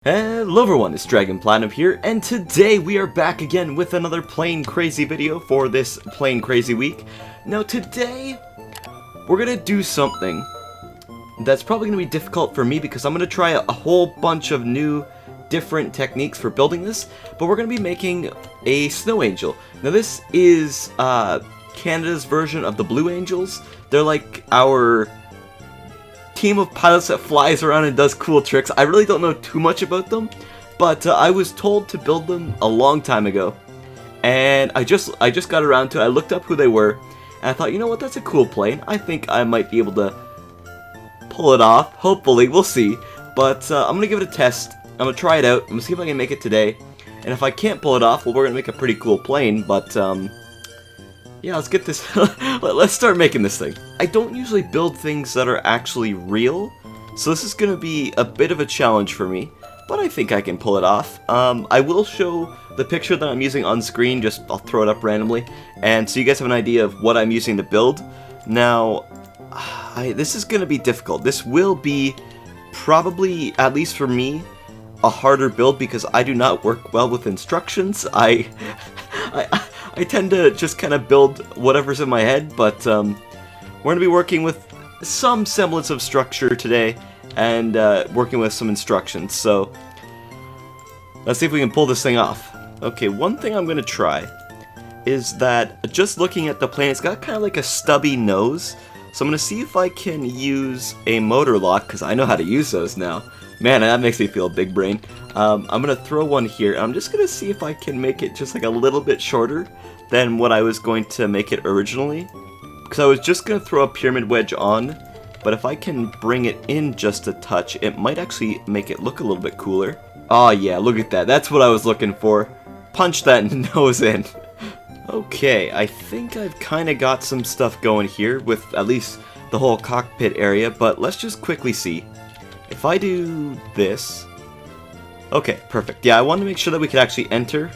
Hello everyone, it's Dragon Platinum here, and today we are back again with another Plane Crazy video for this Plane Crazy week. Now today, we're gonna do something that's probably gonna be difficult for me because I'm gonna try a whole bunch of new, different techniques for building this, but we're gonna be making a Snow Angel. Now this is Canada's version of the Blue Angels. They're like our team of pilots that flies around and does cool tricks. I really don't know too much about them, but I was told to build them a long time ago, and I just got around to it. I looked up who they were, and I thought, you know what, that's a cool plane. I think I might be able to pull it off. Hopefully, we'll see. But I'm gonna give it a test. I'm gonna try it out. I'm gonna see if I can make it today, and if I can't pull it off, well, we're gonna make a pretty cool plane. But yeah, let's get this. Let's start making this thing. I don't usually build things that are actually real, so this is going to be a bit of a challenge for me, but I think I can pull it off. I will show the picture that I'm using on screen, I'll throw it up randomly, and so you guys have an idea of what I'm using to build. Now, this is going to be difficult. This will be probably, at least for me, a harder build because I do not work well with instructions. I tend to just kind of build whatever's in my head, but we're going to be working with some semblance of structure today and working with some instructions. So let's see if we can pull this thing off. Okay, one thing I'm going to try is that just looking at the plane, it's got kind of like a stubby nose. So I'm going to see if I can use a motor lock, because I know how to use those now. Man, that makes me feel big brain. I'm going to throw one here, and I'm just going to see if I can make it just like a little bit shorter than what I was going to make it originally. Because I was just going to throw a pyramid wedge on, but if I can bring it in just a touch, it might actually make it look a little bit cooler. Oh yeah, look at that. That's what I was looking for. Punch that nose in. Okay, I think I've kind of got some stuff going here with at least the whole cockpit area, but let's just quickly see. If I do this... Okay, perfect. Yeah, I wanted to make sure that we could actually enter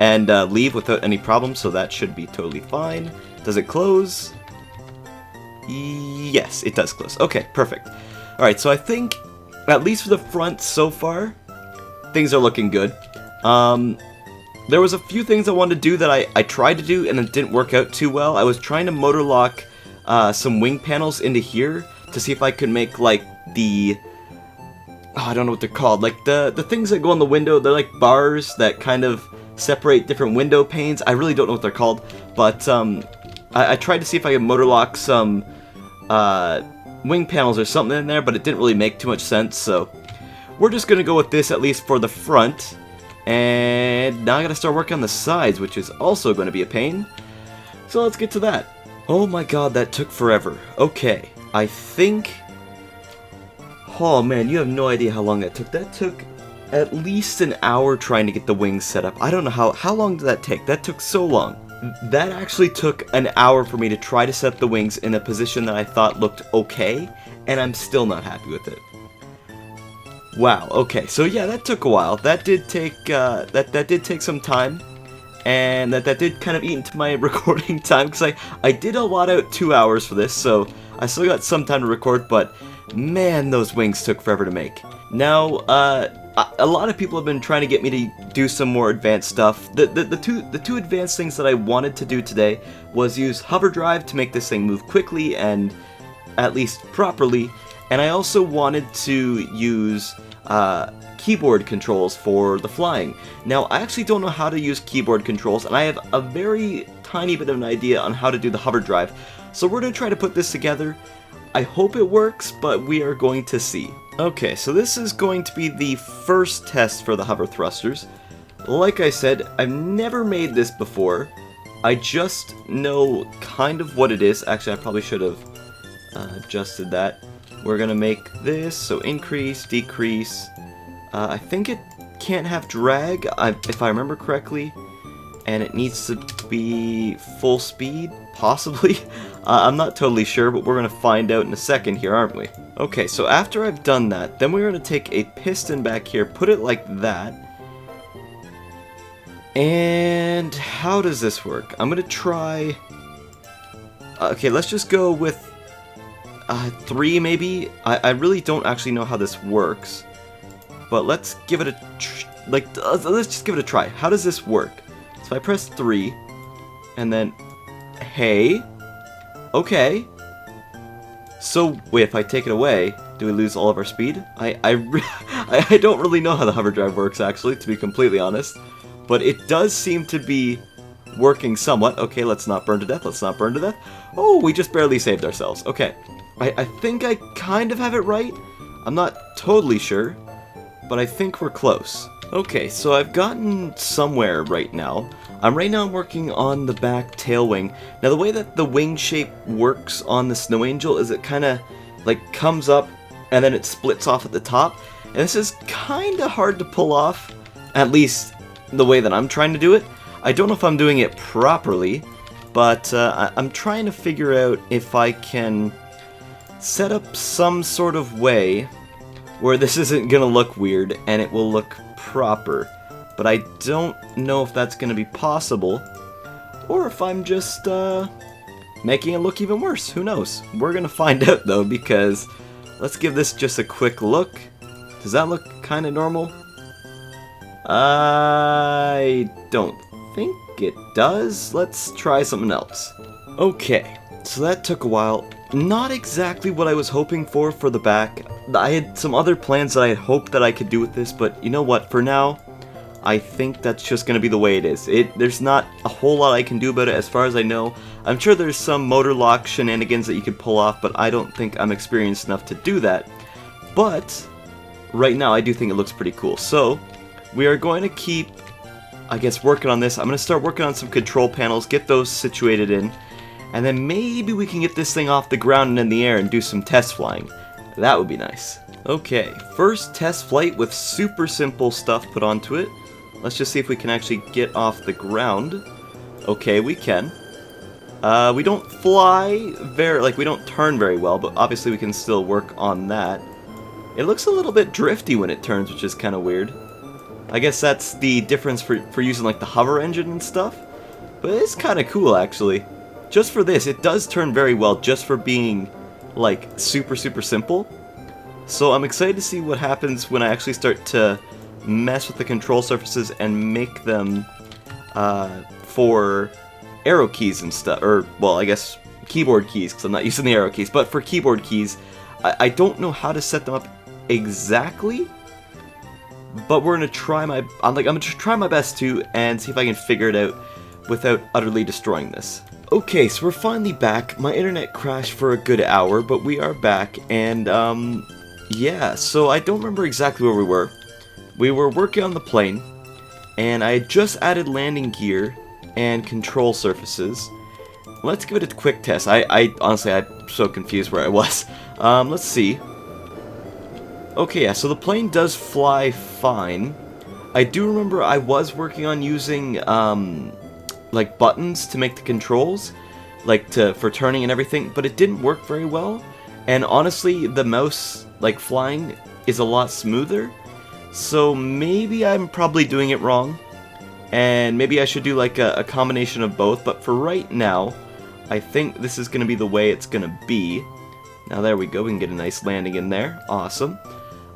and leave without any problems, so that should be totally fine. Does it close? Yes, it does close. Okay, perfect. Alright, so I think, at least for the front so far, things are looking good. There was a few things I wanted to do that I tried to do and it didn't work out too well. I was trying to motor lock some wing panels into here to see if I could make, like, the... Oh, I don't know what they're called. Like, the things that go on the window, they're like bars that kind of separate different window panes. I really don't know what they're called, but I tried to see if I could motor lock some wing panels or something in there, but it didn't really make too much sense, so we're just going to go with this at least for the front. And now I gotta start working on the sides, which is also going to be a pain. So let's get to that. Oh my god, that took forever. Okay, I think... Oh man, you have no idea how long that took. That took at least an hour trying to get the wings set up. I don't know how long did that take? That took so long. That actually took an hour for me to try to set the wings in a position that I thought looked okay, and I'm still not happy with it. Wow, okay, so yeah, that took a while. That did take, that did take some time, and that did kind of eat into my recording time, because I did allot out 2 hours for this, so I still got some time to record, but man, those wings took forever to make. Now, a lot of people have been trying to get me to do some more advanced stuff. The two advanced things that I wanted to do today was use hover drive to make this thing move quickly and at least properly, and I also wanted to use keyboard controls for the flying. Now, I actually don't know how to use keyboard controls, and I have a very tiny bit of an idea on how to do the hover drive. So we're going to try to put this together. I hope it works, but we are going to see. Okay, so this is going to be the first test for the hover thrusters. Like I said, I've never made this before. I just know kind of what it is. Actually, I probably should have adjusted that. We're going to make this, so increase, decrease. I think it can't have drag, if I remember correctly. And it needs to be full speed, possibly. I'm not totally sure, but we're going to find out in a second here, aren't we? Okay, so after I've done that, then we're going to take a piston back here, put it like that. And how does this work? I'm going to try... Okay, let's just go with 3 maybe. I really don't actually know how this works. but let's give it a let's just give it a try. How does this work? So if I press 3, and then, hey, okay. So wait, if I take it away, do we lose all of our speed? I don't really know how the hover drive works, actually, to be completely honest, but it does seem to be working somewhat. Okay, let's not burn to death. Let's not burn to death. Oh, we just barely saved ourselves. Okay, I think I kind of have it right. I'm not totally sure, but I think we're close. Okay, so I've gotten somewhere right now. I'm working on the back tail wing. Now, the way that the wing shape works on the Snow Angel is it kind of like comes up and then it splits off at the top. And this is kind of hard to pull off, at least the way that I'm trying to do it. I don't know if I'm doing it properly, but I'm trying to figure out if I can set up some sort of way where this isn't going to look weird and it will look proper. But I don't know if that's going to be possible, or if I'm just making it look even worse. Who knows? We're going to find out, though, because let's give this just a quick look. Does that look kind of normal? I don't think it does. Let's try something else. Okay, so that took a while. Not exactly what I was hoping for the back. I had some other plans that I had hoped that I could do with this, but you know what? For now, I think that's just going to be the way it is. There's not a whole lot I can do about it as far as I know. I'm sure there's some motor lock shenanigans that you could pull off, but I don't think I'm experienced enough to do that. But right now I do think it looks pretty cool. So we are going to keep, I guess, working on this. I'm going to start working on some control panels, get those situated in, and then maybe we can get this thing off the ground and in the air and do some test flying. That would be nice. Okay, first test flight with super simple stuff put onto it. Let's just see if we can actually get off the ground. Okay, we can. We don't fly we don't turn very well, but obviously we can still work on that. It looks a little bit drifty when it turns, which is kind of weird. I guess that's the difference for using like the hover engine and stuff. But it's kind of cool, actually. Just for this, it does turn very well, just for being like super simple. So I'm excited to see what happens when I actually start to mess with the control surfaces and make them for arrow keys and stuff, or well, I guess keyboard keys, because I'm not using the arrow keys, but for keyboard keys, I don't know how to set them up exactly, but we're gonna try I'm gonna try my best to, and see if I can figure it out without utterly destroying this. Okay, so we're finally back. My internet crashed for a good hour, but we are back, and yeah, so I don't remember exactly where we were. We were working on the plane, and I had just added landing gear and control surfaces. Let's give it a quick test. I honestly, I'm so confused where I was. Let's see. Okay, yeah, so the plane does fly fine. I do remember I was working on using, like, buttons to make the controls, like, for turning and everything, but it didn't work very well. And honestly, the mouse, like, flying is a lot smoother. So maybe I'm probably doing it wrong, and maybe I should do like a combination of both, but for right now, I think this is going to be the way it's going to be. Now there we go, we can get a nice landing in there, awesome.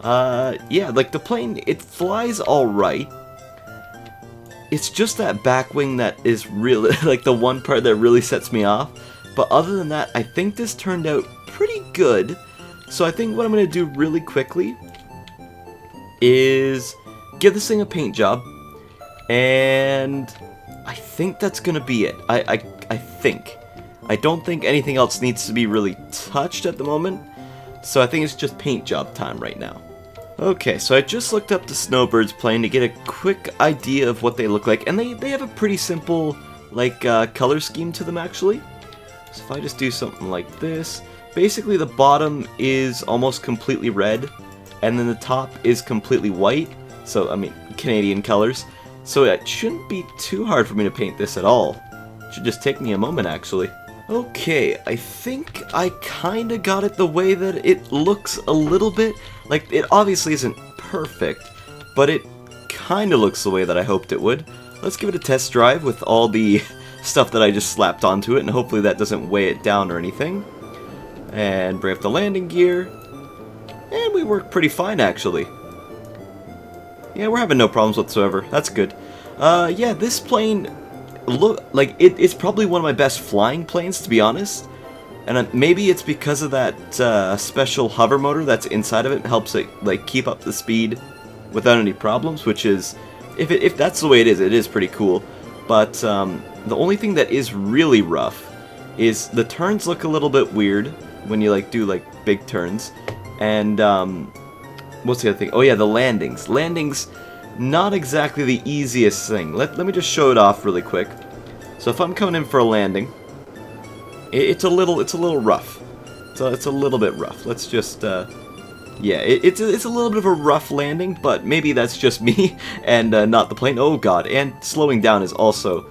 Yeah, like the plane, it flies alright. It's just that back wing that is really, like the one part that really sets me off, but other than that, I think this turned out pretty good. So I think what I'm going to do really quickly is give this thing a paint job, and I think that's gonna be it. I think. I don't think anything else needs to be really touched at the moment, so I think it's just paint job time right now. Okay, so I just looked up the Snowbird's plane to get a quick idea of what they look like, and they have a pretty simple, like, color scheme to them, actually. So if I just do something like this, basically the bottom is almost completely red, and then the top is completely white, so, I mean, Canadian colors. So it shouldn't be too hard for me to paint this at all. It should just take me a moment, actually. Okay, I think I kinda got it the way that it looks a little bit. Like, it obviously isn't perfect, but it kinda looks the way that I hoped it would. Let's give it a test drive with all the stuff that I just slapped onto it, and hopefully that doesn't weigh it down or anything. And bring up the landing gear. And we work pretty fine, actually. Yeah, we're having no problems whatsoever. That's good. Yeah, this plane, look, like, it's probably one of my best flying planes, to be honest. And maybe it's because of that special hover motor that's inside of it. It helps it, like, keep up the speed without any problems, which is, if that's the way it is pretty cool. But the only thing that is really rough is the turns look a little bit weird when you, like, do, like, big turns. And, what's the other thing? Oh yeah, the landings. Landings, not exactly the easiest thing. Let me just show it off really quick. So if I'm coming in for a landing, it's a little rough. It's a little bit rough. Let's just, yeah, it's a little bit of a rough landing, but maybe that's just me and not the plane. Oh god, and slowing down is also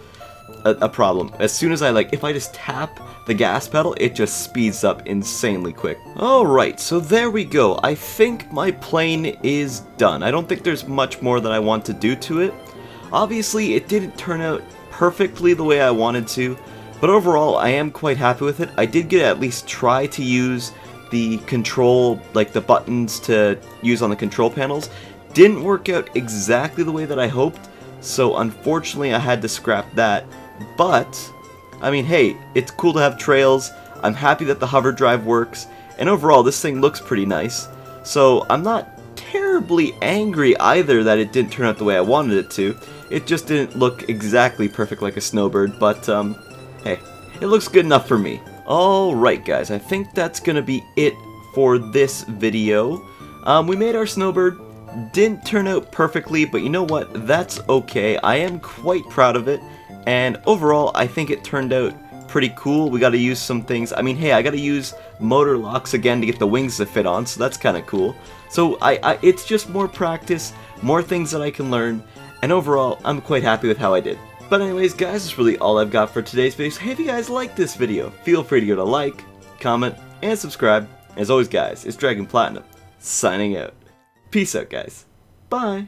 a problem. As soon as if I just tap the gas pedal, it just speeds up insanely quick. Alright, so there we go. I think my plane is done. I don't think there's much more that I want to do to it. Obviously, it didn't turn out perfectly the way I wanted to, but overall, I am quite happy with it. I did get to at least try to use the control, like the buttons to use on the control panels. Didn't work out exactly the way that I hoped, so unfortunately I had to scrap that. But, I mean, hey, it's cool to have trails. I'm happy that the hover drive works, and overall this thing looks pretty nice. So I'm not terribly angry either that it didn't turn out the way I wanted it to. It just didn't look exactly perfect like a snowbird, but hey, it looks good enough for me. Alright guys, I think that's gonna be it for this video. We made our snowbird. Didn't turn out perfectly, but you know what? That's okay. I am quite proud of it, and overall I think it turned out pretty cool. We gotta use some things. I mean, hey, I gotta use motor locks again to get the wings to fit on, so that's kinda cool. So it's just more practice, more things that I can learn, and overall I'm quite happy with how I did. But anyways guys, that's really all I've got for today's video. So hey, if you guys liked this video, feel free to give it a like, comment, and subscribe. As always guys, it's Dragon Platinum, signing out. Peace out guys. Bye.